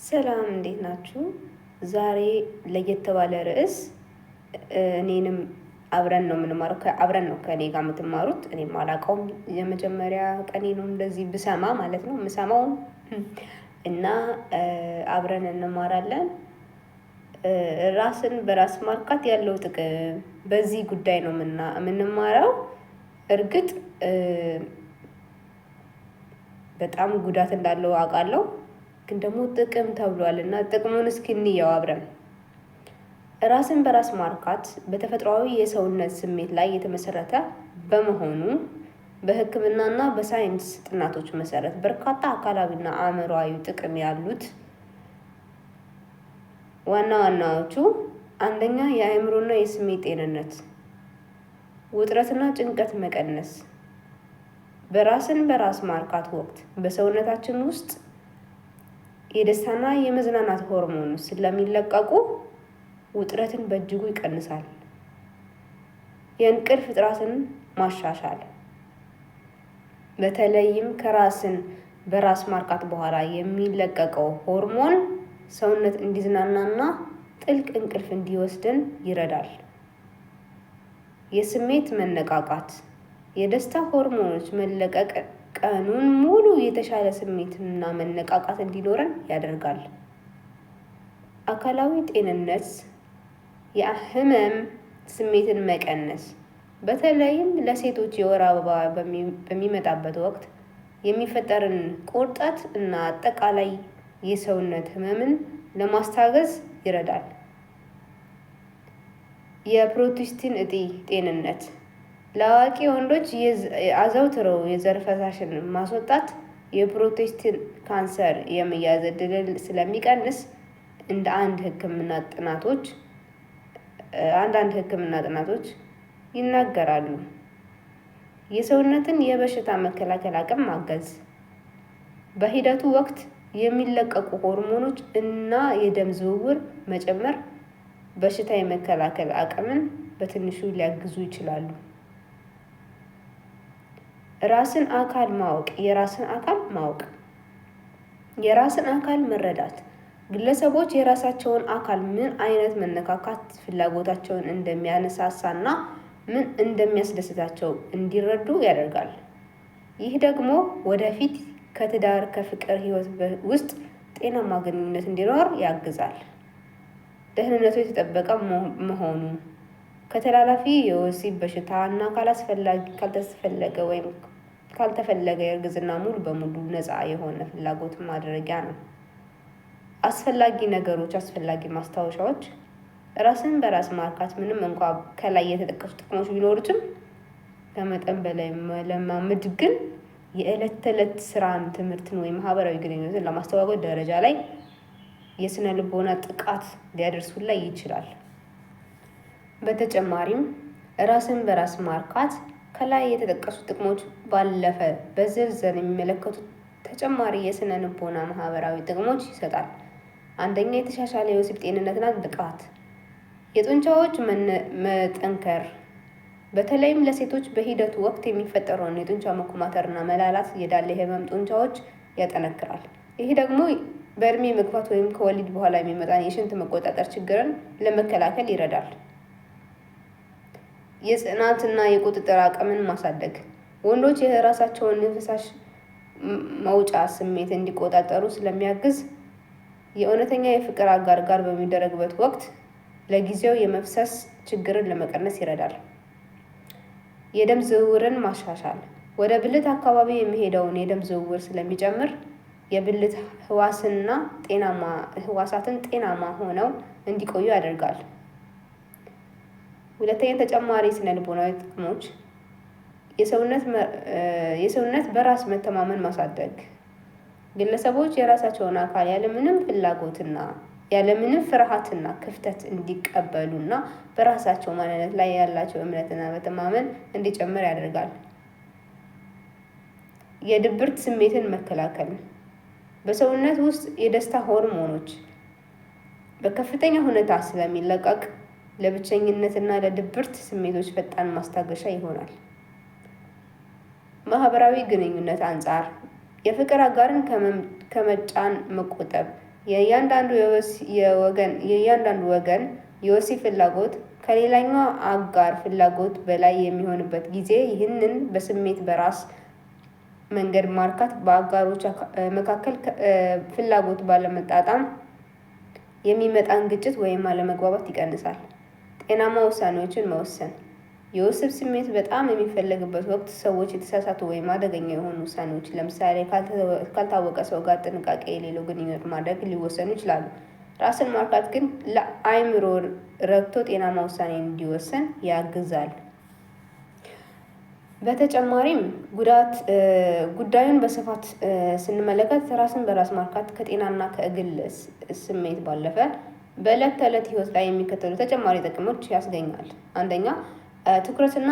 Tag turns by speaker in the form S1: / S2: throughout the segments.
S1: ሰላም እንዴት ናችሁ? ዛሬ ለየት ባለ ርዕስ እኔንም አብረን ነው የምንማረው። አብረን ነው ከኔ ጋር የምትማሩት። እኔም አላውቀውም፣ የመጀመሪያ ቀኔ ነው እንደዚህ ብሰማ ማለት ነው የምሰማው እና አብረን እንማራለን። ራስን በራስ ማርካት ያለው ጥቅም፣ በዚህ ጉዳይ ነው የምንማረው። እርግጥ በጣም ጉዳት እንዳለው አውቃለሁ፣ ግን ደግሞ ጥቅም ተብሏል እና ጥቅሙን እስኪ እንየው አብረን። ራስን በራስ ማርካት በተፈጥሯዊ የሰውነት ስሜት ላይ የተመሰረተ በመሆኑ በሕክምናና በሳይንስ ጥናቶች መሰረት በርካታ አካላዊና አእምሮአዊ ጥቅም ያሉት ዋና ዋናዎቹ፣ አንደኛ የአእምሮና የስሜት ጤንነት፣ ውጥረትና ጭንቀት መቀነስ። በራስን በራስ ማርካት ወቅት በሰውነታችን ውስጥ የደስታና የመዝናናት ሆርሞን ስለሚለቀቁ ውጥረትን በእጅጉ ይቀንሳል። የእንቅልፍ ጥራትን ማሻሻል፣ በተለይም ከራስን በራስ ማርካት በኋላ የሚለቀቀው ሆርሞን ሰውነት እንዲዝናናና ጥልቅ እንቅልፍ እንዲወስድን ይረዳል። የስሜት መነቃቃት፣ የደስታ ሆርሞኖች መለቀቅ ቀኑን ሙሉ የተሻለ ስሜትና መነቃቃት እንዲኖረን ያደርጋል። አካላዊ ጤንነት፣ የህመም ስሜትን መቀነስ፣ በተለይም ለሴቶች የወር አበባ በሚመጣበት ወቅት የሚፈጠርን ቁርጠት እና አጠቃላይ የሰውነት ህመምን ለማስታገዝ ይረዳል። የፕሮስቴት እጢ ጤንነት፣ ለአዋቂ ወንዶች አዘውትረው የዘር ፈሳሽን ማስወጣት የፕሮስቴት ካንሰር የመያዝ ዕድልን ስለሚቀንስ እንደ አንዳንድ ሕክምና ጥናቶች ይናገራሉ። የሰውነትን የበሽታ መከላከል አቅም ማገዝ፣ በሂደቱ ወቅት የሚለቀቁ ሆርሞኖች እና የደም ዝውውር መጨመር በሽታ የመከላከል አቅምን በትንሹ ሊያግዙ ይችላሉ። የራስን አካል መረዳት፣ ግለሰቦች የራሳቸውን አካል ምን አይነት መነካካት ፍላጎታቸውን እንደሚያነሳሳና ምን እንደሚያስደስታቸው እንዲረዱ ያደርጋል። ይህ ደግሞ ወደፊት ከትዳር ከፍቅር ህይወት ውስጥ ጤናማ ግንኙነት እንዲኖር ያግዛል። ደህንነቱ የተጠበቀ መሆኑ፣ ከተላላፊ የወሲብ በሽታ እና ካልተፈለገ የእርግዝና ሙሉ በሙሉ ነፃ የሆነ ፍላጎት ማድረጊያ ነው። አስፈላጊ ማስታወሻዎች፣ ራስን በራስ ማርካት ምንም እንኳ ከላይ የተጠቀሱ ጥቅሞች ቢኖሩትም ከመጠን በላይ መለማመድ ግን የዕለት ተዕለት ስራን፣ ትምህርትን ወይም ማህበራዊ ግንኙነትን ለማስተዋወቅ ደረጃ ላይ የስነ ልቦና ጥቃት ሊያደርሱ ላይ ይችላል። በተጨማሪም ራስን በራስ ማርካት ከላይ የተጠቀሱ ጥቅሞች ባለፈ በዝርዝር የሚመለከቱ ተጨማሪ የስነ ልቦና ማህበራዊ ጥቅሞች ይሰጣል። አንደኛ፣ የተሻሻለ የወሲብ ጤንነትና ብቃት፣ የጡንቻዎች መጠንከር፣ በተለይም ለሴቶች በሂደቱ ወቅት የሚፈጠረውን የጡንቻ መኮማተርና መላላት የዳሌ ህመም ጡንቻዎች ያጠነክራል። ይህ ደግሞ በእድሜ መግፋት ወይም ከወሊድ በኋላ የሚመጣን የሽንት መቆጣጠር ችግርን ለመከላከል ይረዳል። የጽናትና የቁጥጥር አቅምን ማሳደግ፣ ወንዶች የራሳቸውን የፈሳሽ መውጫ ስሜት እንዲቆጣጠሩ ስለሚያግዝ የእውነተኛ የፍቅር አጋር ጋር በሚደረግበት ወቅት ለጊዜው የመፍሰስ ችግርን ለመቀነስ ይረዳል። የደም ዝውውርን ማሻሻል፣ ወደ ብልት አካባቢ የሚሄደውን የደም ዝውውር ስለሚጨምር የብልት ህዋሳትን ጤናማ ሆነው እንዲቆዩ ያደርጋል። ሁለተኛ፣ ተጨማሪ ስነ ልቦናዊ ጥቅሞች፣ የሰውነት በራስ መተማመን ማሳደግ፣ ግለሰቦች የራሳቸውን አካል ያለምንም ፍላጎትና ያለምንም ፍርሃትና ክፍተት እንዲቀበሉና በራሳቸው ማንነት ላይ ያላቸው እምነትና መተማመን እንዲጨምር ያደርጋል። የድብርት ስሜትን መከላከል፣ በሰውነት ውስጥ የደስታ ሆርሞኖች በከፍተኛ ሁኔታ ስለሚለቀቅ ለብቸኝነትና ለድብርት ስሜቶች ፈጣን ማስታገሻ ይሆናል። ማህበራዊ ግንኙነት አንጻር የፍቅር አጋርን ከመጫን መቆጠብ፣ የእያንዳንዱ ወገን የወሲብ ፍላጎት ከሌላኛው አጋር ፍላጎት በላይ የሚሆንበት ጊዜ ይህንን በስሜት በራስ መንገድ ማርካት በአጋሮች መካከል ፍላጎት ባለመጣጣም የሚመጣን ግጭት ወይም አለመግባባት ይቀንሳል። ጤናማ ውሳኔዎችን መወሰን የወሲብ ስሜት በጣም የሚፈለግበት ወቅት ሰዎች የተሳሳቱ ወይም አደገኛ የሆኑ ውሳኔዎች ለምሳሌ ካልታወቀ ሰው ጋር ጥንቃቄ የሌለው ግንኙነት ማድረግ ሊወሰኑ ይችላሉ። ራስን ማርካት ግን ለአእምሮ ረግቶ ጤናማ ውሳኔ እንዲወሰን ያግዛል። በተጨማሪም ጉዳዩን በስፋት ስንመለከት ራስን በራስ ማርካት ከጤናና ከግል ስሜት ባለፈ በዕለት ተዕለት ሕይወት ላይ የሚከተሉ ተጨማሪ ጥቅሞች ያስገኛል። አንደኛ፣ ትኩረትና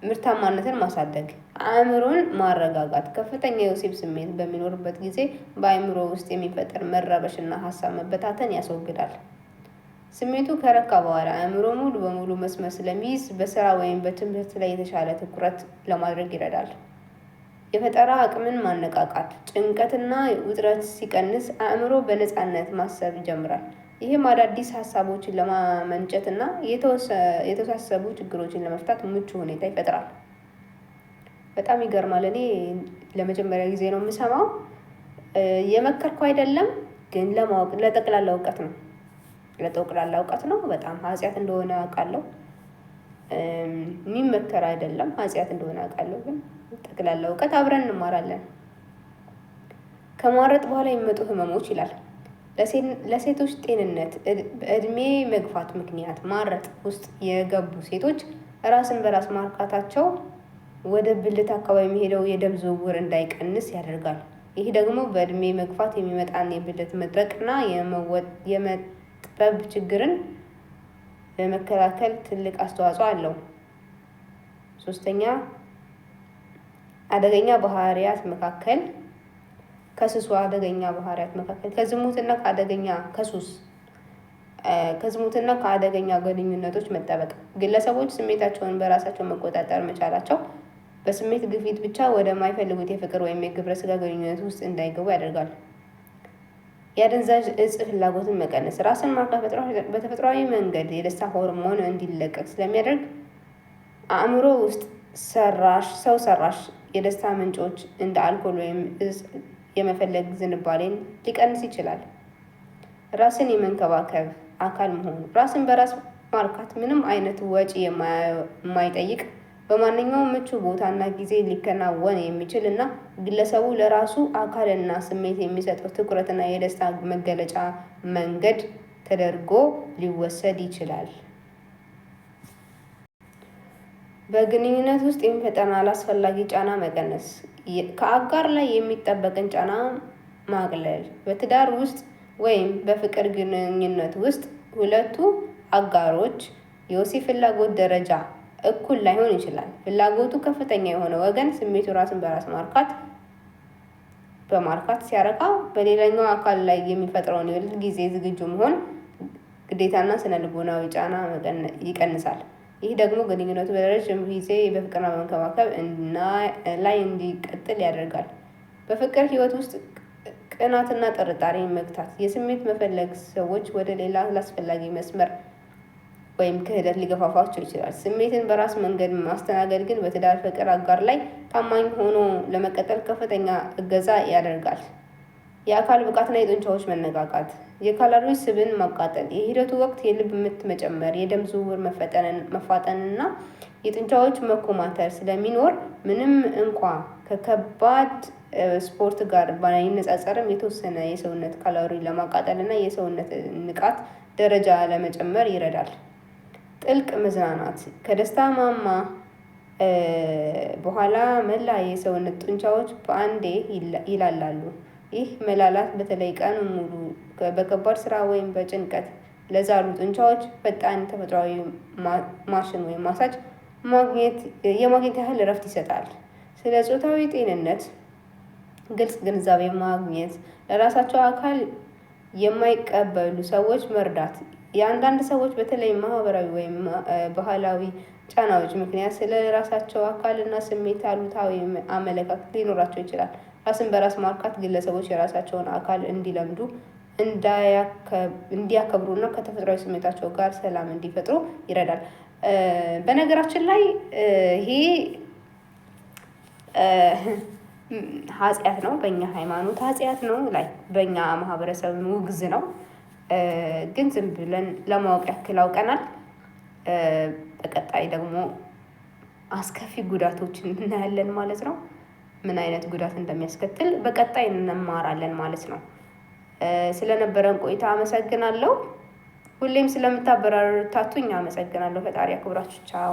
S1: ምርታማነትን ማሳደግ፣ አእምሮን ማረጋጋት። ከፍተኛ የወሲብ ስሜት በሚኖርበት ጊዜ በአእምሮ ውስጥ የሚፈጠር መረበሽና ሀሳብ መበታተን ያስወግዳል። ስሜቱ ከረካ በኋላ አእምሮ ሙሉ በሙሉ መስመር ስለሚይዝ በስራ ወይም በትምህርት ላይ የተሻለ ትኩረት ለማድረግ ይረዳል። የፈጠራ አቅምን ማነቃቃት፣ ጭንቀትና ውጥረት ሲቀንስ አእምሮ በነፃነት ማሰብ ይጀምራል። ይህም አዳዲስ ሀሳቦችን ለማመንጨትና የተወሳሰቡ ችግሮችን ለመፍታት ምቹ ሁኔታ ይፈጥራል። በጣም ይገርማል። እኔ ለመጀመሪያ ጊዜ ነው የምሰማው። የመከርኩ አይደለም ግን ለማወቅ ለጠቅላላ እውቀት ነው ለጠቅላላ እውቀት ነው። በጣም ኃጢአት እንደሆነ አውቃለሁ። የሚመከር አይደለም፣ ኃጢአት እንደሆነ አውቃለሁ። ግን ጠቅላላ እውቀት አብረን እንማራለን። ከማረጥ በኋላ የሚመጡ ህመሞች ይላል። ለሴቶች ጤንነት በእድሜ መግፋት ምክንያት ማረጥ ውስጥ የገቡ ሴቶች ራስን በራስ ማርካታቸው ወደ ብልት አካባቢ የሚሄደው የደም ዝውውር እንዳይቀንስ ያደርጋል። ይህ ደግሞ በእድሜ መግፋት የሚመጣን የብልት መድረቅና የመጥበብ ችግርን ለመከላከል ትልቅ አስተዋጽኦ አለው። ሶስተኛ፣ አደገኛ ባህሪያት መካከል ከሱስ አደገኛ ባህሪያት መካከል ከዝሙትና ከአደገኛ ግንኙነቶች መጠበቅ። ግለሰቦች ስሜታቸውን በራሳቸው መቆጣጠር መቻላቸው በስሜት ግፊት ብቻ ወደማይፈልጉት የፍቅር ወይም የግብረ ስጋ ግንኙነት ውስጥ እንዳይገቡ ያደርጋል። የአደንዛዥ እጽ ፍላጎትን መቀነስ። ራስን ማርካት በተፈጥሯዊ መንገድ የደስታ ሆርሞን እንዲለቀቅ ስለሚያደርግ አእምሮ ውስጥ ሰው ሰራሽ የደስታ ምንጮች እንደ አልኮል ወይም እጽ የመፈለግ ዝንባሌን ሊቀንስ ይችላል። ራስን የመንከባከብ አካል መሆኑ። ራስን በራስ ማርካት ምንም አይነት ወጪ የማይጠይቅ በማንኛውም ምቹ ቦታና ጊዜ ሊከናወን የሚችል እና ግለሰቡ ለራሱ አካልና ስሜት የሚሰጠው ትኩረትና የደስታ መገለጫ መንገድ ተደርጎ ሊወሰድ ይችላል። በግንኙነት ውስጥ የሚፈጠር አላስፈላጊ ጫና መቀነስ። ከአጋር ላይ የሚጠበቅን ጫና ማቅለል። በትዳር ውስጥ ወይም በፍቅር ግንኙነት ውስጥ ሁለቱ አጋሮች የወሲብ ፍላጎት ደረጃ እኩል ላይሆን ይችላል። ፍላጎቱ ከፍተኛ የሆነ ወገን ስሜቱ ራስን በራስ በማርካት ሲያረካ በሌላኛው አካል ላይ የሚፈጥረውን የወሊድ ጊዜ ዝግጁ መሆን ግዴታና ስነ ልቦናዊ ጫና ይቀንሳል። ይህ ደግሞ ግንኙነቱ በረዥም ጊዜ በፍቅርና በመንከባከብ ላይ እንዲቀጥል ያደርጋል። በፍቅር ህይወት ውስጥ ቅናትና ጥርጣሬ መግታት። የስሜት መፈለግ ሰዎች ወደ ሌላ አላስፈላጊ መስመር ወይም ክህደት ሊገፋፋቸው ይችላል። ስሜትን በራስ መንገድ ማስተናገድ ግን በትዳር ፍቅር አጋር ላይ ታማኝ ሆኖ ለመቀጠል ከፍተኛ እገዛ ያደርጋል። የአካል ብቃትና የጡንቻዎች መነቃቃት። የካሎሪ ስብን ማቃጠል። የሂደቱ ወቅት የልብ ምት መጨመር፣ የደም ዝውውር መፋጠንና የጡንቻዎች መኮማተር ስለሚኖር ምንም እንኳ ከከባድ ስፖርት ጋር ባይነጻጸርም የተወሰነ የሰውነት ካሎሪ ለማቃጠልና የሰውነት ንቃት ደረጃ ለመጨመር ይረዳል። ጥልቅ መዝናናት። ከደስታ ማማ በኋላ መላ የሰውነት ጡንቻዎች በአንዴ ይላላሉ። ይህ መላላት በተለይ ቀን ሙሉ በከባድ ስራ ወይም በጭንቀት ለዛሉ ጡንቻዎች ፈጣን ተፈጥሯዊ ማሽን ወይም ማሳጅ የማግኘት ያህል እረፍት ይሰጣል። ስለ ጾታዊ ጤንነት ግልጽ ግንዛቤ ማግኘት። ለራሳቸው አካል የማይቀበሉ ሰዎች መርዳት። የአንዳንድ ሰዎች በተለይ ማህበራዊ ወይም ባህላዊ ጫናዎች ምክንያት ስለ ራሳቸው አካልና ስሜት አሉታዊ አመለካከት ሊኖራቸው ይችላል። ራስን በራስ ማርካት ግለሰቦች የራሳቸውን አካል እንዲለምዱ እንዲያከብሩና ከተፈጥሯዊ ስሜታቸው ጋር ሰላም እንዲፈጥሩ ይረዳል። በነገራችን ላይ ይሄ ኃጢአት ነው፣ በእኛ ሃይማኖት ኃጢአት ነው፣ ላይ በእኛ ማህበረሰብ ውግዝ ነው። ግን ዝም ብለን ለማወቅ ያክል አውቀናል። በቀጣይ ደግሞ አስከፊ ጉዳቶችን እናያለን ማለት ነው። ምን አይነት ጉዳት እንደሚያስከትል በቀጣይ እንማራለን ማለት ነው። ስለነበረን ቆይታ አመሰግናለሁ። ሁሌም ስለምታበረታቱኝ አመሰግናለሁ። ፈጣሪ ያክብራችሁ። ቻው።